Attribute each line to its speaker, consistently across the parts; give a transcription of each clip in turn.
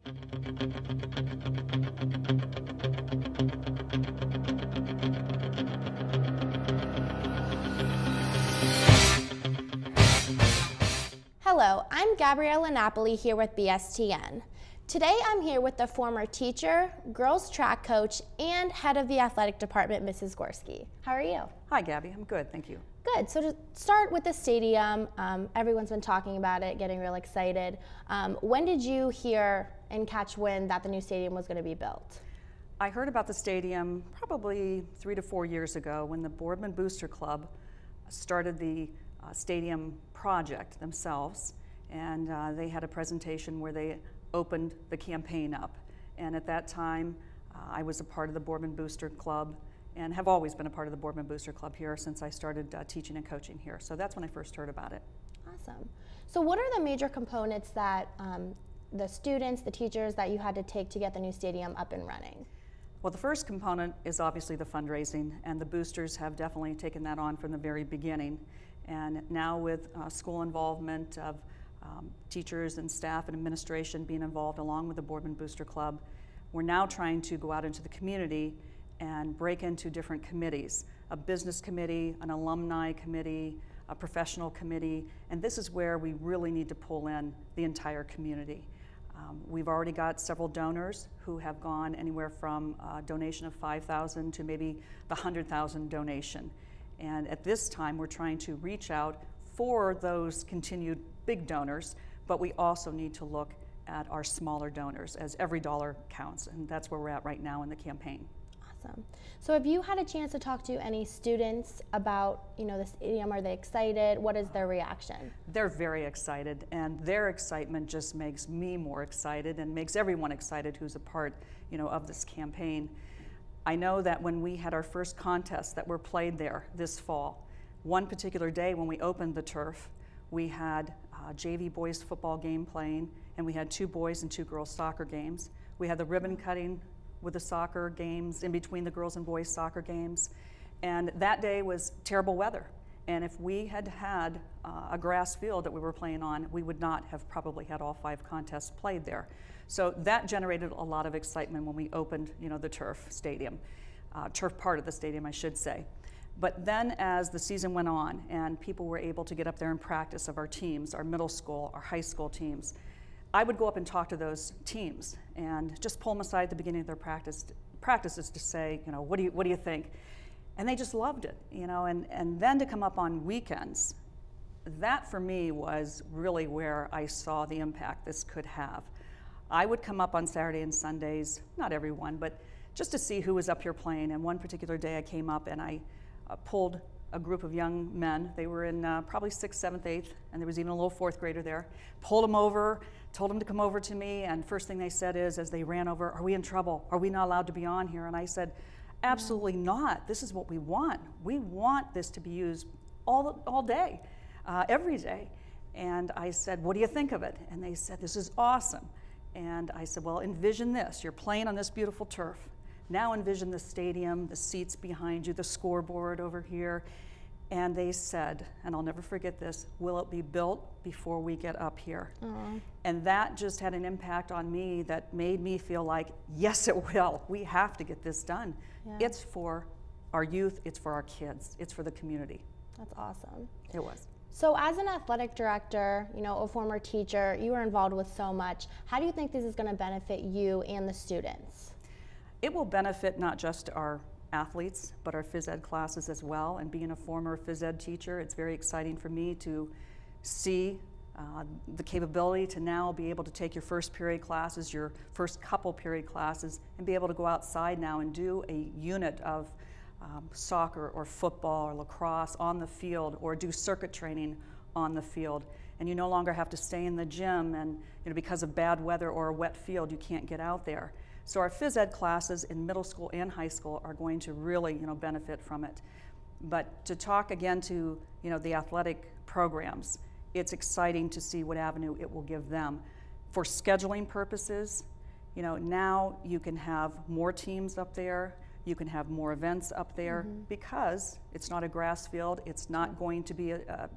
Speaker 1: Hello, I'm Gabriella Napoli here with BSTN. Today I'm here with the former teacher, girls track coach, and head of the athletic department, Mrs. Gorski. How are you?
Speaker 2: Hi, Gabby. I'm good, thank you.
Speaker 1: Good. So to start with the stadium, everyone's been talking about it, getting real excited. When did you hear and catch wind that the new stadium was going to be built?
Speaker 2: I heard about the stadium probably 3 to 4 years ago when the Boardman Booster Club started the stadium project themselves, and they had a presentation where they opened the campaign up. And at that time, I was a part of the Boardman Booster Club and have always been a part of the Boardman Booster Club here since I started teaching and coaching here. So that's when I first heard about it.
Speaker 1: Awesome. So what are the major components that the students, the teachers that you had to take to get the new stadium up and running?
Speaker 2: Well, the first component is obviously the fundraising, and the boosters have definitely taken that on from the very beginning. And now with school involvement of teachers and staff and administration being involved along with the Boardman Booster Club, we're now trying to go out into the community and break into different committees, a business committee, an alumni committee, a professional committee, and this is where we really need to pull in the entire community. We've already got several donors who have gone anywhere from a donation of $5,000 to maybe the $100,000 donation. And at this time, we're trying to reach out for those continued big donors, but we also need to look at our smaller donors, as every dollar counts, and that's where we're at right now in the campaign.
Speaker 1: Awesome. So have you had a chance to talk to any students about, the stadium? Are they excited? What is their reaction?
Speaker 2: They're very excited, and their excitement just makes me more excited and makes everyone excited who's a part, of this campaign. I know that when we had our first contests that were played there this fall, one particular day when we opened the turf, we had a JV boys football game playing, and we had 2 boys and 2 girls soccer games. We had the ribbon cutting with the soccer games in between the girls and boys soccer games. And that day was terrible weather. And if we had had a grass field that we were playing on, we would not have probably had all 5 contests played there. So that generated a lot of excitement when we opened, the turf stadium, turf part of the stadium, I should say. But then as the season went on and people were able to get up there and practice of our teams, our middle school, our high school teams, I would go up and talk to those teams and just pull them aside at the beginning of their practices to say, what do you think? And they just loved it, and then to come up on weekends, that for me was really where I saw the impact this could have. I would come up on Saturday and Sundays, not everyone, but just to see who was up here playing. And one particular day I came up and I pulled a group of young men. They were in probably 6th, 7th, 8th, and there was even a little 4th grader there. Pulled them over, told them to come over to me, and first thing they said is, as they ran over, "Are we in trouble? Are we not allowed to be on here?" And I said, "Absolutely not. This is what we want. We want this to be used all day, every day." And I said, "What do you think of it?" And they said, "This is awesome." And I said, "Well, envision this. You're playing on this beautiful turf. Now envision the stadium, the seats behind you, the scoreboard over here." And they said, and I'll never forget this, "Will it be built before we get up here?"
Speaker 1: Aww.
Speaker 2: And that just had an impact on me that made me feel like, yes, it will. We have to get this done. Yeah. It's for our youth, it's for our kids, it's for the community.
Speaker 1: That's awesome.
Speaker 2: It was.
Speaker 1: So as an athletic director, a former teacher, you were involved with so much. How do you think this is going to benefit you and the students?
Speaker 2: It will benefit not just our athletes, but our phys ed classes as well. And being a former phys ed teacher, it's very exciting for me to see the capability to now be able to take your first period classes, your first couple period classes, and be able to go outside now and do a unit of soccer or football or lacrosse on the field, or do circuit training on the field. And you no longer have to stay in the gym and because of bad weather or a wet field, you can't get out there. So our phys ed classes in middle school and high school are going to really benefit from it. But to talk again to the athletic programs, it's exciting to see what avenue it will give them. For scheduling purposes, now you can have more teams up there, you can have more events up there, because it's not a grass field, it's not going to be a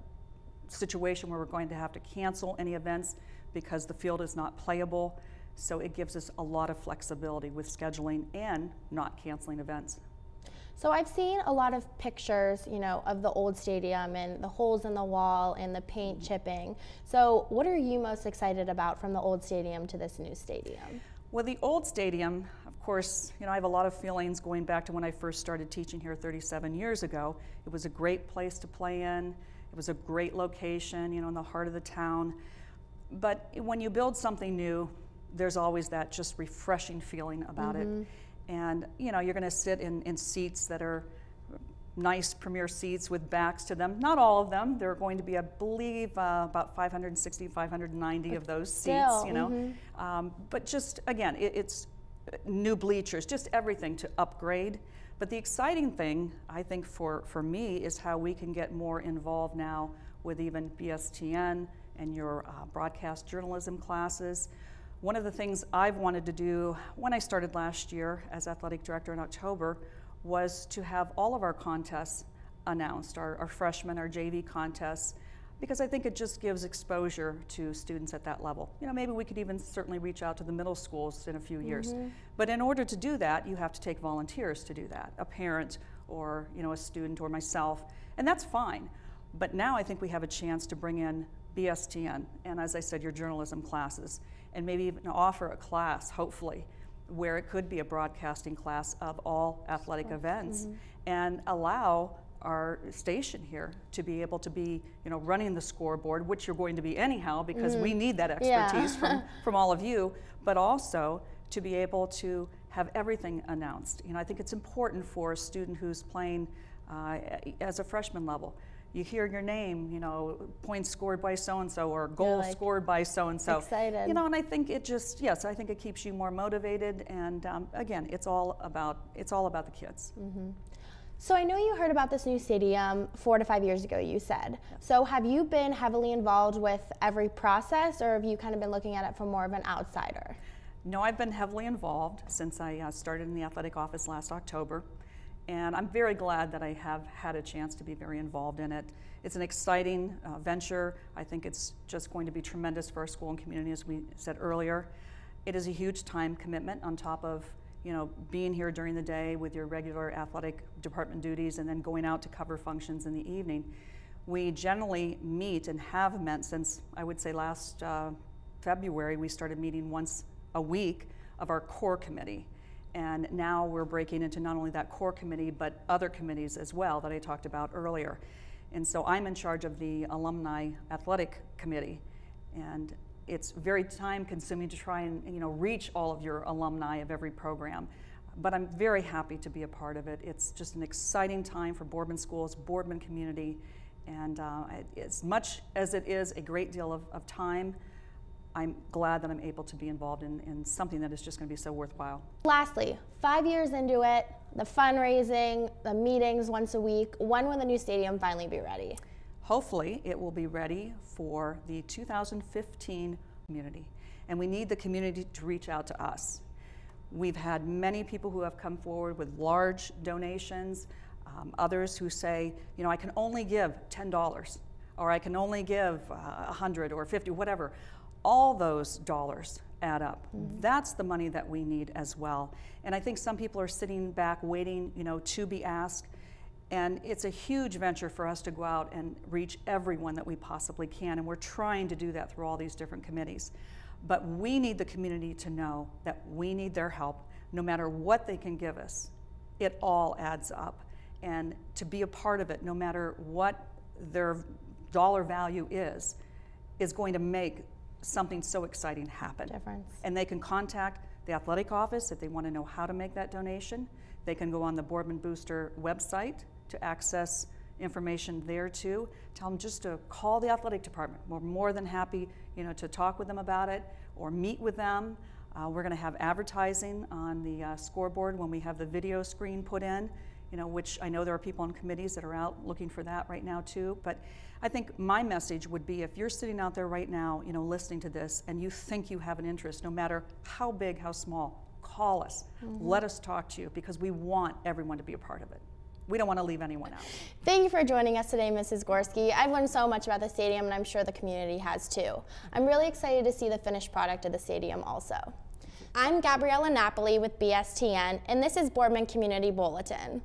Speaker 2: situation where we're going to have to cancel any events because the field is not playable. So it gives us a lot of flexibility with scheduling and not canceling events.
Speaker 1: So I've seen a lot of pictures, of the old stadium and the holes in the wall and the paint chipping. So what are you most excited about from the old stadium to this new stadium?
Speaker 2: Well, the old stadium, of course, I have a lot of feelings going back to when I first started teaching here 37 years ago. It was a great place to play in. It was a great location, in the heart of the town. But when you build something new, there's always that just refreshing feeling about it. And you're going to sit in seats that are nice premier seats with backs to them. Not all of them. There are going to be, I believe, about 560, 590 of those seats, But just, again, it's new bleachers, just everything to upgrade. But the exciting thing, I think, for me is how we can get more involved now with even BSTN and your broadcast journalism classes. One of the things I've wanted to do when I started last year as athletic director in October was to have all of our contests announced, our freshmen, our JV contests, because I think it just gives exposure to students at that level. Maybe we could even certainly reach out to the middle schools in a few years. But in order to do that, you have to take volunteers to do that, a parent or a student or myself, and that's fine. But now I think we have a chance to bring in BSTN, and as I said, your journalism classes, and maybe even offer a class, hopefully, where it could be a broadcasting class of all athletic events, and allow our station here to be able to be, running the scoreboard, which you're going to be anyhow, because we need that expertise from all of you, but also to be able to have everything announced. I think it's important for a student who's playing as a freshman level. You hear your name, points scored by so-and-so or goal scored by so-and-so.
Speaker 1: Excited.
Speaker 2: And I think it just, I think it keeps you more motivated. And again, it's all about the kids.
Speaker 1: So I know you heard about this new stadium 4 to 5 years ago, you said. So have you been heavily involved with every process, or have you kind of been looking at it from more of an outsider?
Speaker 2: No, I've been heavily involved since I started in the athletic office last October. And I'm very glad that I have had a chance to be very involved in it. It's an exciting venture. I think it's just going to be tremendous for our school and community, as we said earlier. It is a huge time commitment on top of being here during the day with your regular athletic department duties and then going out to cover functions in the evening. We generally meet and have met since, I would say, last February. We started meeting once a week of our core committee. And now we're breaking into not only that core committee, but other committees as well that I talked about earlier. And so I'm in charge of the Alumni Athletic Committee. And it's very time consuming to try and reach all of your alumni of every program. But I'm very happy to be a part of it. It's just an exciting time for Boardman schools, Boardman community. And as much as it is a great deal of time, I'm glad that I'm able to be involved in something that is just going to be so worthwhile.
Speaker 1: Lastly, 5 years into it, the fundraising, the meetings once a week, when will the new stadium finally be ready?
Speaker 2: Hopefully, it will be ready for the 2015 community. And we need the community to reach out to us. We've had many people who have come forward with large donations, others who say, I can only give $10, or I can only give 100 or 50, whatever. All those dollars add up. That's the money that we need as well. And I think some people are sitting back waiting, to be asked. And it's a huge venture for us to go out and reach everyone that we possibly can. And we're trying to do that through all these different committees. But we need the community to know that we need their help. No matter what they can give us, it all adds up. And to be a part of it, no matter what their dollar value is going to make something so exciting happen.
Speaker 1: Difference.
Speaker 2: And they can contact the athletic office if they want to know how to make that donation. They can go on the Boardman Booster website to access information there too. Tell them just to call the athletic department. We're more than happy, to talk with them about it or meet with them. We're going to have advertising on the scoreboard when we have the video screen put in, which I know there are people on committees that are out looking for that right now too. But I think my message would be, if you're sitting out there right now, listening to this, and you think you have an interest, no matter how big, how small, call us. Let us talk to you, because we want everyone to be a part of it. We don't want to leave anyone out.
Speaker 1: Thank you for joining us today, Mrs. Gorski. I've learned so much about the stadium, and I'm sure the community has too. I'm really excited to see the finished product of the stadium also. I'm Gabriella Napoli with BSTN, and this is Boardman Community Bulletin.